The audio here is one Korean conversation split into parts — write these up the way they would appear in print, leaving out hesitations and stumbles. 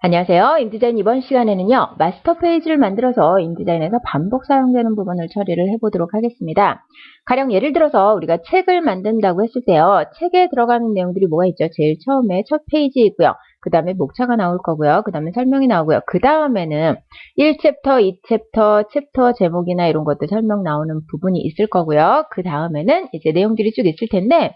안녕하세요. 인디자인 이번 시간에는요. 마스터 페이지를 만들어서 인디자인에서 반복 사용되는 부분을 처리를 해보도록 하겠습니다. 가령 예를 들어서 우리가 책을 만든다고 했을 때요. 책에 들어가는 내용들이 뭐가 있죠? 제일 처음에 첫 페이지 있고요. 그 다음에 목차가 나올 거고요. 그 다음에 설명이 나오고요. 그 다음에는 1챕터, 2챕터, 챕터 제목이나 이런 것도 설명 나오는 부분이 있을 거고요. 그 다음에는 이제 내용들이 쭉 있을 텐데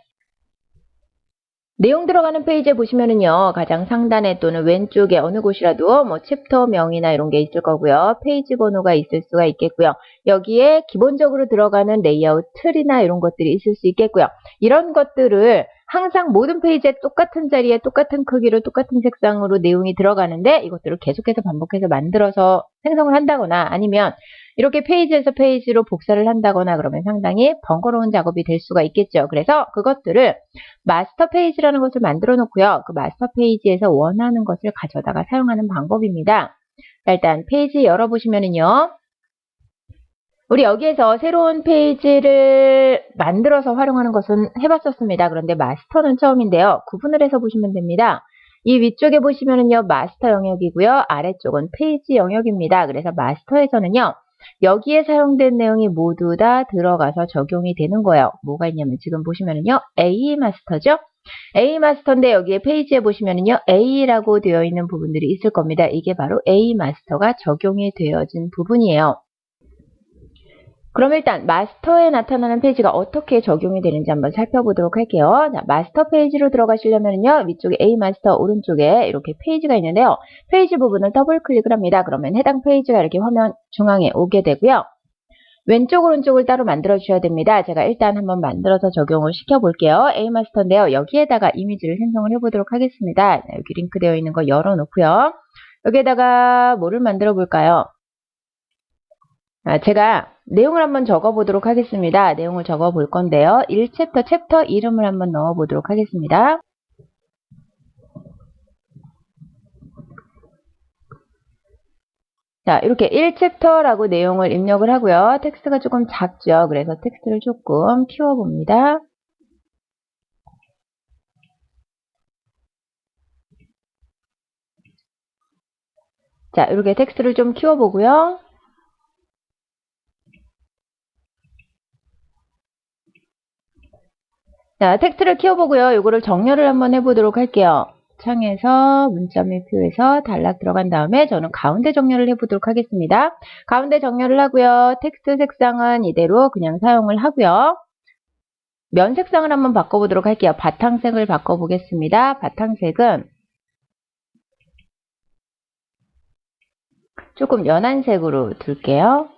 내용 들어가는 페이지에 보시면은요, 가장 상단에 또는 왼쪽에 어느 곳이라도 뭐 챕터명이나 이런 게 있을 거고요. 페이지 번호가 있을 수가 있겠고요. 여기에 기본적으로 들어가는 레이아웃 틀이나 이런 것들이 있을 수 있겠고요. 이런 것들을 항상 모든 페이지에 똑같은 자리에 똑같은 크기로 똑같은 색상으로 내용이 들어가는데 이것들을 계속해서 반복해서 만들어서 생성을 한다거나 아니면 이렇게 페이지에서 페이지로 복사를 한다거나 그러면 상당히 번거로운 작업이 될 수가 있겠죠. 그래서 그것들을 마스터 페이지라는 것을 만들어 놓고요. 그 마스터 페이지에서 원하는 것을 가져다가 사용하는 방법입니다. 자, 일단 페이지 열어보시면은요. 우리 여기에서 새로운 페이지를 만들어서 활용하는 것은 해봤었습니다. 그런데 마스터는 처음인데요. 구분을 해서 보시면 됩니다. 이 위쪽에 보시면은요. 마스터 영역이고요. 아래쪽은 페이지 영역입니다. 그래서 마스터에서는요. 여기에 사용된 내용이 모두 다 들어가서 적용이 되는 거예요. 뭐가 있냐면 지금 보시면은요. A 마스터죠. A 마스터인데 여기에 페이지에 보시면은요. A라고 되어 있는 부분들이 있을 겁니다. 이게 바로 A 마스터가 적용이 되어진 부분이에요. 그럼 일단 마스터에 나타나는 페이지가 어떻게 적용이 되는지 한번 살펴보도록 할게요. 자, 마스터 페이지로 들어가시려면요. 위쪽에 A 마스터 오른쪽에 이렇게 페이지가 있는데요. 페이지 부분을 더블 클릭을 합니다. 그러면 해당 페이지가 이렇게 화면 중앙에 오게 되고요. 왼쪽 오른쪽을 따로 만들어 주셔야 됩니다. 제가 일단 한번 만들어서 적용을 시켜 볼게요. A 마스터인데요. 여기에다가 이미지를 생성을 해 보도록 하겠습니다. 여기 링크 되어 있는 거 열어 놓고요. 여기에다가 뭐를 만들어 볼까요? 제가 내용을 한번 적어 보도록 하겠습니다. 내용을 적어 볼 건데요. 1챕터 챕터 이름을 한번 넣어 보도록 하겠습니다. 자, 이렇게 1챕터라고 내용을 입력을 하고요. 텍스트가 조금 작죠. 그래서 텍스트를 조금 키워봅니다. 자, 이렇게 텍스트를 좀 키워보고요. 자, 텍스트를 키워보고요. 이거를 정렬을 한번 해보도록 할게요. 창에서 문자 매표에서 단락 들어간 다음에 저는 가운데 정렬을 해보도록 하겠습니다. 가운데 정렬을 하고요. 텍스트 색상은 이대로 그냥 사용을 하고요. 면 색상을 한번 바꿔보도록 할게요. 바탕색을 바꿔보겠습니다. 바탕색은 조금 연한 색으로 둘게요.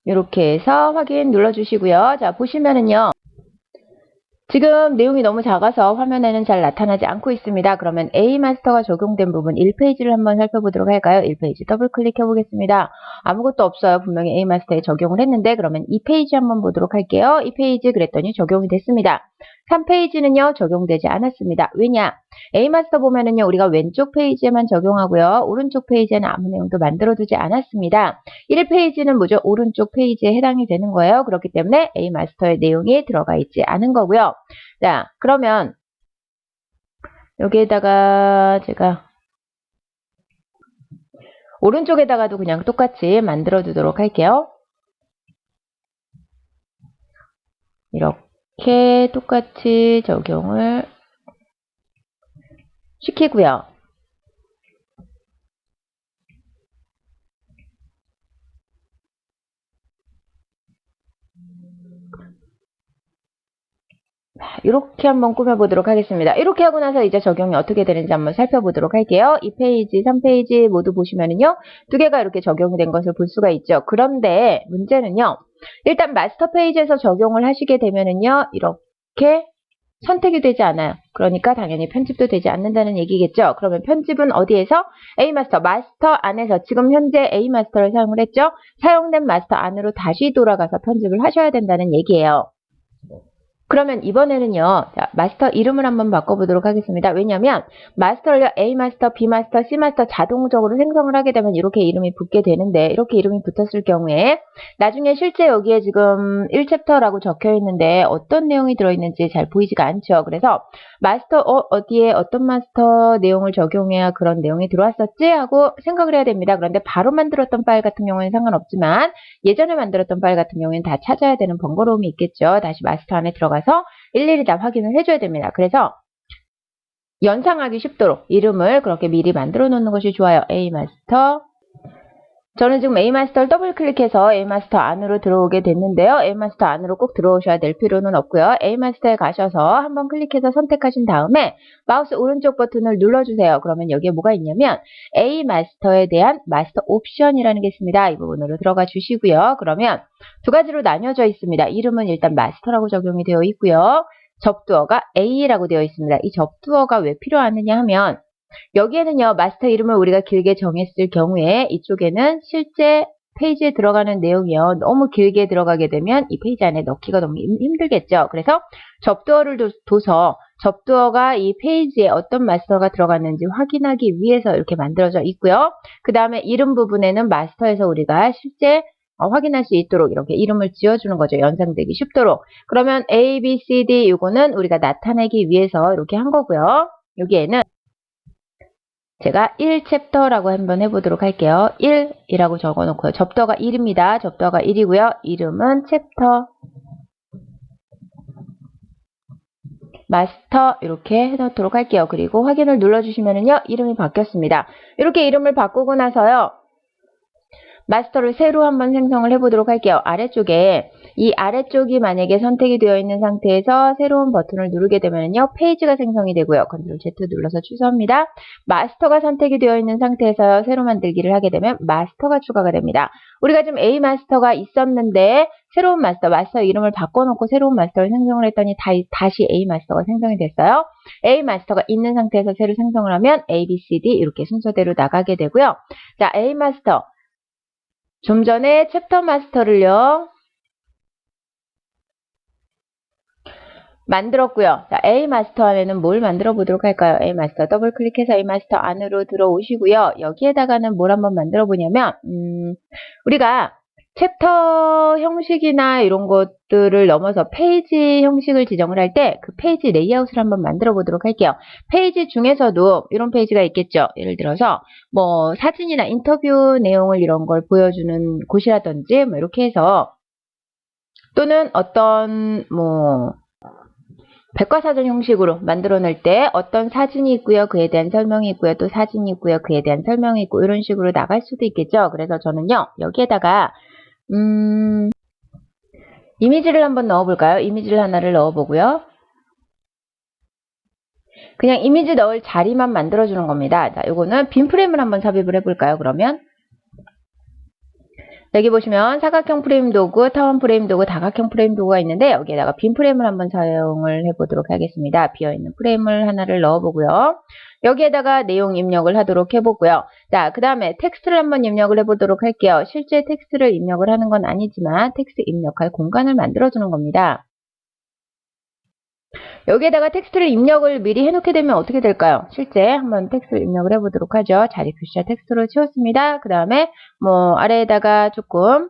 이렇게 해서 확인 눌러주시고요. 자, 보시면은요. 지금 내용이 너무 작아서 화면에는 잘 나타나지 않고 있습니다. 그러면 A 마스터가 적용된 부분 1페이지를 한번 살펴보도록 할까요? 1페이지 더블 클릭해 보겠습니다. 아무것도 없어요. 분명히 A 마스터에 적용을 했는데 그러면 2페이지 한번 보도록 할게요. 2페이지 그랬더니 적용이 됐습니다. 3페이지는요. 적용되지 않았습니다. 왜냐? A 마스터 보면은요. 우리가 왼쪽 페이지에만 적용하고요. 오른쪽 페이지에는 아무 내용도 만들어두지 않았습니다. 1페이지는 뭐죠? 오른쪽 페이지에 해당이 되는 거예요. 그렇기 때문에 A 마스터의 내용이 들어가 있지 않은 거고요. 자, 그러면 여기에다가 제가 오른쪽에다가도 그냥 똑같이 만들어 두도록 할게요. 이렇게 똑같이 적용을 시키고요. 이렇게 한번 꾸며보도록 하겠습니다. 이렇게 하고 나서 이제 적용이 어떻게 되는지 한번 살펴보도록 할게요. 2페이지, 3페이지 모두 보시면은요. 두 개가 이렇게 적용이 된 것을 볼 수가 있죠. 그런데 문제는요. 일단 마스터 페이지에서 적용을 하시게 되면은요. 이렇게 선택이 되지 않아요. 그러니까 당연히 편집도 되지 않는다는 얘기겠죠. 그러면 편집은 어디에서? A마스터, 마스터 안에서 지금 현재 A마스터를 사용을 했죠. 사용된 마스터 안으로 다시 돌아가서 편집을 하셔야 된다는 얘기예요. 그러면 이번에는요, 자, 마스터 이름을 한번 바꿔보도록 하겠습니다. 왜냐면 마스터를 A 마스터, B 마스터, C 마스터 자동적으로 생성을 하게 되면 이렇게 이름이 붙게 되는데, 이렇게 이름이 붙었을 경우에 나중에 실제 여기에 지금 1챕터라고 적혀 있는데 어떤 내용이 들어있는지 잘 보이지가 않죠. 그래서 마스터 어디에 어떤 마스터 내용을 적용해야 그런 내용이 들어왔었지 하고 생각을 해야 됩니다. 그런데 바로 만들었던 파일 같은 경우에는 상관없지만 예전에 만들었던 파일 같은 경우에는 다 찾아야 되는 번거로움이 있겠죠. 다시 마스터 안에 들어가서 일일이 다 확인을 해줘야 됩니다. 그래서 연상하기 쉽도록 이름을 그렇게 미리 만들어 놓는 것이 좋아요. A 마스터. 저는 지금 A 마스터를 더블 클릭해서 A 마스터 안으로 들어오게 됐는데요. A 마스터 안으로 꼭 들어오셔야 될 필요는 없고요. A 마스터에 가셔서 한번 클릭해서 선택하신 다음에 마우스 오른쪽 버튼을 눌러주세요. 그러면 여기에 뭐가 있냐면 A 마스터에 대한 마스터 옵션이라는 게 있습니다. 이 부분으로 들어가 주시고요. 그러면 두 가지로 나뉘어져 있습니다. 이름은 일단 마스터라고 적용이 되어 있고요. 접두어가 A라고 되어 있습니다. 이 접두어가 왜 필요하느냐 하면 여기에는요, 마스터 이름을 우리가 길게 정했을 경우에 이쪽에는 실제 페이지에 들어가는 내용이요. 너무 길게 들어가게 되면 이 페이지 안에 넣기가 너무 힘들겠죠. 그래서 접두어를 둬서 접두어가 이 페이지에 어떤 마스터가 들어갔는지 확인하기 위해서 이렇게 만들어져 있고요. 그 다음에 이름 부분에는 마스터에서 우리가 실제 확인할 수 있도록 이렇게 이름을 지어주는 거죠. 연상되기 쉽도록. 그러면 A, B, C, D 이거는 우리가 나타내기 위해서 이렇게 한 거고요. 여기에는 제가 1챕터라고 한번 해보도록 할게요. 1이라고 적어놓고요. 접두어가 1입니다. 접두어가 1이고요. 이름은 챕터, 마스터 이렇게 해놓도록 할게요. 그리고 확인을 눌러주시면은요. 이름이 바뀌었습니다. 이렇게 이름을 바꾸고 나서요. 마스터를 새로 한번 생성을 해보도록 할게요. 아래쪽에 이 아래쪽이 만약에 선택이 되어 있는 상태에서 새로운 버튼을 누르게 되면요. 페이지가 생성이 되고요. 컨트롤 Z 눌러서 취소합니다. 마스터가 선택이 되어 있는 상태에서 새로 만들기를 하게 되면 마스터가 추가가 됩니다. 우리가 지금 A 마스터가 있었는데 새로운 마스터 이름을 바꿔놓고 새로운 마스터를 생성을 했더니 다시 A 마스터가 생성이 됐어요. A 마스터가 있는 상태에서 새로 생성을 하면 A, B, C, D 이렇게 순서대로 나가게 되고요. 자, A 마스터. 좀 전에 챕터 마스터를요. 만들었고요. 자, A 마스터 안에는 뭘 만들어 보도록 할까요? A 마스터 더블 클릭해서 A 마스터 안으로 들어오시고요. 여기에다가는 뭘 한번 만들어 보냐면 우리가 챕터 형식이나 이런 것들을 넘어서 페이지 형식을 지정을 할 때 그 페이지 레이아웃을 한번 만들어 보도록 할게요. 페이지 중에서도 이런 페이지가 있겠죠. 예를 들어서 뭐 사진이나 인터뷰 내용을 이런 걸 보여주는 곳이라든지 뭐 이렇게 해서 또는 어떤 뭐 백과사전 형식으로 만들어낼 때 어떤 사진이 있고요. 그에 대한 설명이 있고요. 또 사진이 있고요. 그에 대한 설명이 있고 이런 식으로 나갈 수도 있겠죠. 그래서 저는요. 여기에다가 이미지를 한번 넣어볼까요? 이미지를 하나를 넣어보고요. 그냥 이미지 넣을 자리만 만들어주는 겁니다. 자, 요거는 빈 프레임을 한번 삽입을 해볼까요? 그러면 여기 보시면 사각형 프레임 도구, 타원 프레임 도구, 다각형 프레임 도구가 있는데 여기에다가 빈 프레임을 한번 사용을 해보도록 하겠습니다. 비어있는 프레임을 하나를 넣어보고요. 여기에다가 내용 입력을 하도록 해보고요. 자, 그 다음에 텍스트를 한번 입력을 해보도록 할게요. 실제 텍스트를 입력을 하는 건 아니지만 텍스트 입력할 공간을 만들어주는 겁니다. 여기에다가 텍스트를 입력을 미리 해놓게 되면 어떻게 될까요? 실제 한번 텍스트를 입력을 해보도록 하죠. 자리 표시와 텍스트로 채웠습니다. 그 다음에 뭐 아래에다가 조금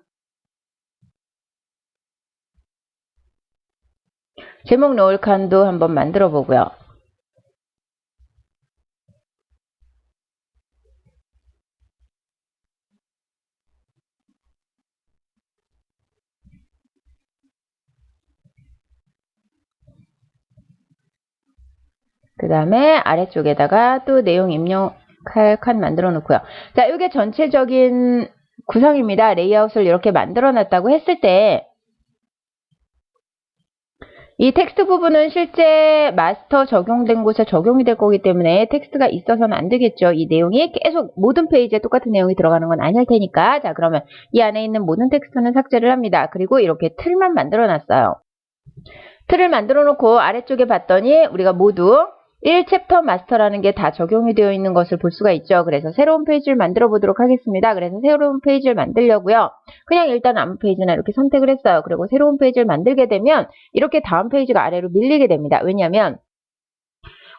제목 넣을 칸도 한번 만들어 보고요. 그 다음에 아래쪽에다가 또 내용 입력할 칸 만들어 놓고요. 자, 이게 전체적인 구성입니다. 레이아웃을 이렇게 만들어 놨다고 했을 때 이 텍스트 부분은 실제 마스터 적용된 곳에 적용이 될 거기 때문에 텍스트가 있어서는 안 되겠죠. 이 내용이 계속 모든 페이지에 똑같은 내용이 들어가는 건 아닐 테니까. 자, 그러면 이 안에 있는 모든 텍스트는 삭제를 합니다. 그리고 이렇게 틀만 만들어 놨어요. 틀을 만들어 놓고 아래쪽에 봤더니 우리가 모두 1챕터 마스터라는 게 다 적용이 되어 있는 것을 볼 수가 있죠. 그래서 새로운 페이지를 만들어 보도록 하겠습니다. 그래서 새로운 페이지를 만들려고요. 그냥 일단 아무 페이지나 이렇게 선택을 했어요. 그리고 새로운 페이지를 만들게 되면 이렇게 다음 페이지가 아래로 밀리게 됩니다. 왜냐하면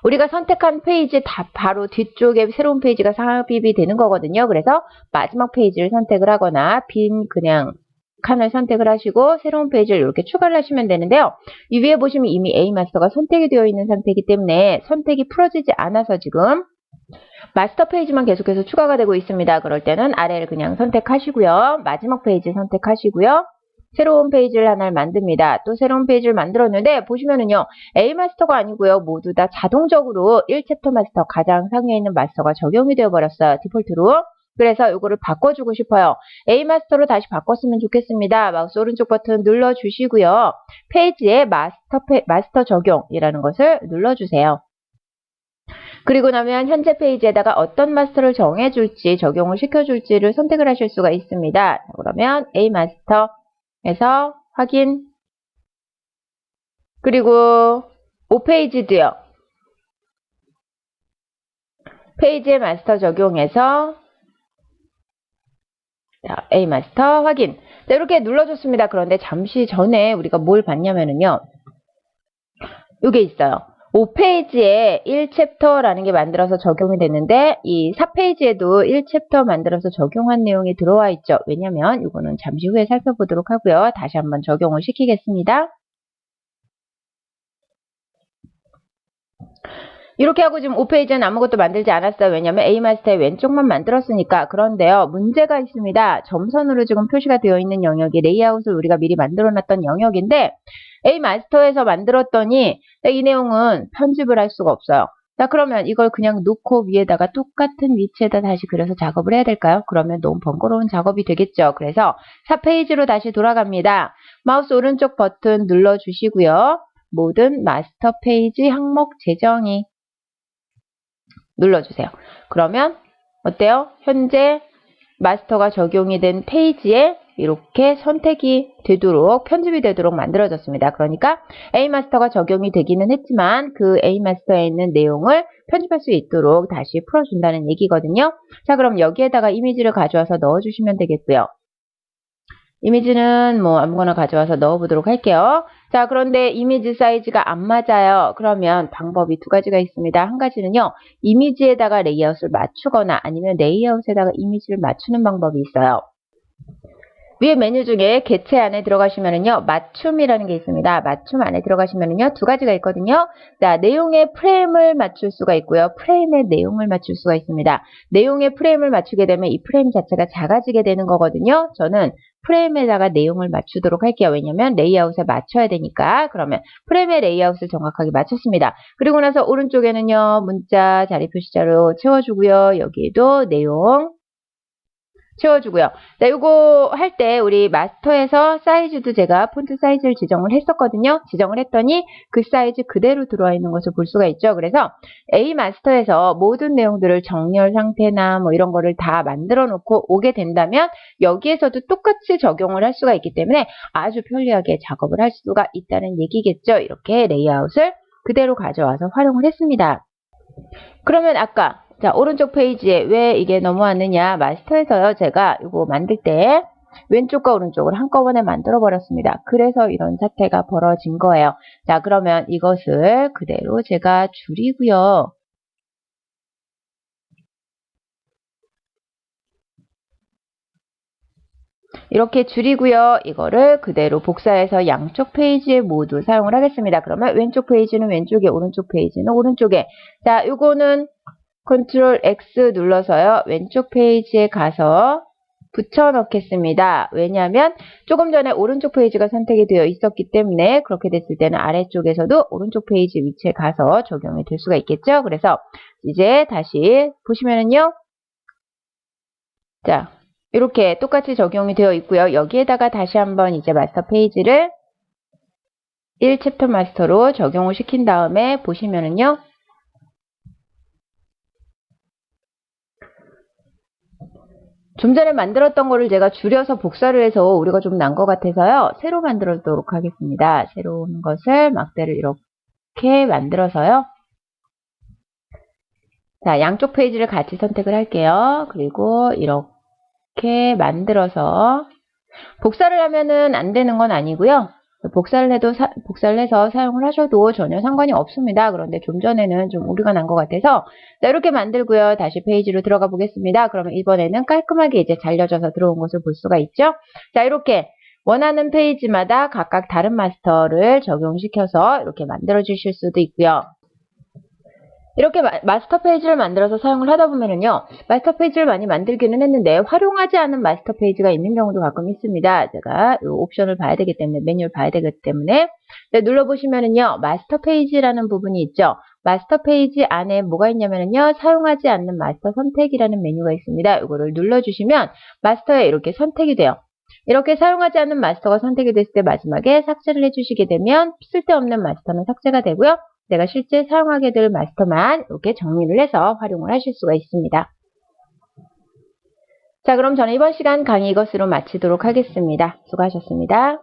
우리가 선택한 페이지 다 바로 뒤쪽에 새로운 페이지가 삽입이 되는 거거든요. 그래서 마지막 페이지를 선택을 하거나 빈 그냥 칸을 선택을 하시고 새로운 페이지를 이렇게 추가를 하시면 되는데요. 이 위에 보시면 이미 A 마스터가 선택이 되어 있는 상태이기 때문에 선택이 풀어지지 않아서 지금 마스터 페이지만 계속해서 추가가 되고 있습니다. 그럴 때는 아래를 그냥 선택하시고요. 마지막 페이지 선택하시고요. 새로운 페이지를 하나를 만듭니다. 또 새로운 페이지를 만들었는데 보시면은요. A 마스터가 아니고요. 모두 다 자동적으로 1챕터 마스터 가장 상위에 있는 마스터가 적용이 되어 버렸어요. 디폴트로. 그래서 이거를 바꿔주고 싶어요. A 마스터로 다시 바꿨으면 좋겠습니다. 마우스 오른쪽 버튼 눌러주시고요. 페이지에 마스터 적용이라는 것을 눌러주세요. 그리고 나면 현재 페이지에다가 어떤 마스터를 정해줄지 적용을 시켜줄지를 선택을 하실 수가 있습니다. 그러면 A 마스터에서 확인 그리고 5페이지도요. 페이지에 마스터 적용해서 자, A 마스터 확인. 자, 이렇게 눌러줬습니다. 그런데 잠시 전에 우리가 뭘 봤냐면은요. 이게 있어요. 5페이지에 1챕터라는 게 만들어서 적용이 됐는데 이 4페이지에도 1챕터 만들어서 적용한 내용이 들어와 있죠. 왜냐면 이거는 잠시 후에 살펴보도록 하고요. 다시 한번 적용을 시키겠습니다. 이렇게 하고 지금 5페이지는 아무것도 만들지 않았어요. 왜냐면 A마스터의 왼쪽만 만들었으니까. 그런데요. 문제가 있습니다. 점선으로 지금 표시가 되어 있는 영역이 레이아웃을 우리가 미리 만들어놨던 영역인데 A마스터에서 만들었더니 이 내용은 편집을 할 수가 없어요. 자, 그러면 이걸 그냥 놓고 위에다가 똑같은 위치에다 다시 그려서 작업을 해야 될까요? 그러면 너무 번거로운 작업이 되겠죠. 그래서 4페이지로 다시 돌아갑니다. 마우스 오른쪽 버튼 눌러주시고요. 모든 마스터 페이지 항목 재정의 눌러주세요. 그러면 어때요? 현재 마스터가 적용이 된 페이지에 이렇게 선택이 되도록 편집이 되도록 만들어졌습니다. 그러니까 A 마스터가 적용이 되기는 했지만 그 A 마스터에 있는 내용을 편집할 수 있도록 다시 풀어준다는 얘기거든요. 자, 그럼 여기에다가 이미지를 가져와서 넣어주시면 되겠고요. 이미지는 뭐 아무거나 가져와서 넣어보도록 할게요. 자, 그런데 이미지 사이즈가 안 맞아요. 그러면 방법이 두 가지가 있습니다. 한 가지는요. 이미지에다가 레이아웃을 맞추거나 아니면 레이아웃에다가 이미지를 맞추는 방법이 있어요. 위에 메뉴 중에 개체 안에 들어가시면은요. 맞춤이라는 게 있습니다. 맞춤 안에 들어가시면은요. 두 가지가 있거든요. 자, 내용의 프레임을 맞출 수가 있고요. 프레임의 내용을 맞출 수가 있습니다. 내용의 프레임을 맞추게 되면 이 프레임 자체가 작아지게 되는 거거든요. 저는 프레임에다가 내용을 맞추도록 할게요. 왜냐면 레이아웃에 맞춰야 되니까. 그러면 프레임의 레이아웃을 정확하게 맞췄습니다. 그리고 나서 오른쪽에는요. 문자 자리 표시자로 채워주고요. 여기에도 내용 채워주고요. 자, 요거 할 때 우리 마스터에서 사이즈도 제가 폰트 사이즈를 지정을 했었거든요. 지정을 했더니 그 사이즈 그대로 들어와 있는 것을 볼 수가 있죠. 그래서 A 마스터에서 모든 내용들을 정렬 상태나 뭐 이런 거를 다 만들어 놓고 오게 된다면 여기에서도 똑같이 적용을 할 수가 있기 때문에 아주 편리하게 작업을 할 수가 있다는 얘기겠죠. 이렇게 레이아웃을 그대로 가져와서 활용을 했습니다. 그러면 아까 자, 오른쪽 페이지에 왜 이게 넘어왔느냐. 마스터에서요. 제가 이거 만들 때 왼쪽과 오른쪽을 한꺼번에 만들어 버렸습니다. 그래서 이런 사태가 벌어진 거예요. 자, 그러면 이것을 그대로 제가 줄이고요. 이렇게 줄이고요. 이거를 그대로 복사해서 양쪽 페이지에 모두 사용을 하겠습니다. 그러면 왼쪽 페이지는 왼쪽에, 오른쪽 페이지는 오른쪽에. 자, 요거는 컨트롤 X 눌러서요. 왼쪽 페이지에 가서 붙여 넣겠습니다. 왜냐하면 조금 전에 오른쪽 페이지가 선택이 되어 있었기 때문에 그렇게 됐을 때는 아래쪽에서도 오른쪽 페이지 위치에 가서 적용이 될 수가 있겠죠. 그래서 이제 다시 보시면은요. 자, 이렇게 똑같이 적용이 되어 있고요. 여기에다가 다시 한번 이제 마스터 페이지를 1챕터 마스터로 적용을 시킨 다음에 보시면은요. 좀 전에 만들었던 거를 제가 줄여서 복사를 해서 오류가 좀 난 것 같아서요. 새로 만들도록 하겠습니다. 새로운 것을 막대를 이렇게 만들어서요. 자, 양쪽 페이지를 같이 선택을 할게요. 그리고 이렇게 만들어서 복사를 하면은 안 되는 건 아니고요. 복사를 해서 사용을 하셔도 전혀 상관이 없습니다. 그런데 좀 전에는 좀 오류가 난 것 같아서 자, 이렇게 만들고요. 다시 페이지로 들어가 보겠습니다. 그러면 이번에는 깔끔하게 이제 잘려져서 들어온 것을 볼 수가 있죠. 자, 이렇게 원하는 페이지마다 각각 다른 마스터를 적용시켜서 이렇게 만들어 주실 수도 있고요. 이렇게 마스터 페이지를 만들어서 사용을 하다 보면은요, 마스터 페이지를 많이 만들기는 했는데 활용하지 않은 마스터 페이지가 있는 경우도 가끔 있습니다. 제가 이 옵션을 봐야 되기 때문에, 메뉴를 봐야 되기 때문에 네, 눌러보시면은요, 마스터 페이지라는 부분이 있죠. 마스터 페이지 안에 뭐가 있냐면은요, 사용하지 않는 마스터 선택이라는 메뉴가 있습니다. 이거를 눌러주시면 마스터에 이렇게 선택이 돼요. 이렇게 사용하지 않는 마스터가 선택이 됐을 때 마지막에 삭제를 해주시게 되면 쓸데없는 마스터는 삭제가 되고요. 내가 실제 사용하게 될 마스터만 이렇게 정리를 해서 활용을 하실 수가 있습니다. 자, 그럼 저는 이번 시간 강의 이것으로 마치도록 하겠습니다. 수고하셨습니다.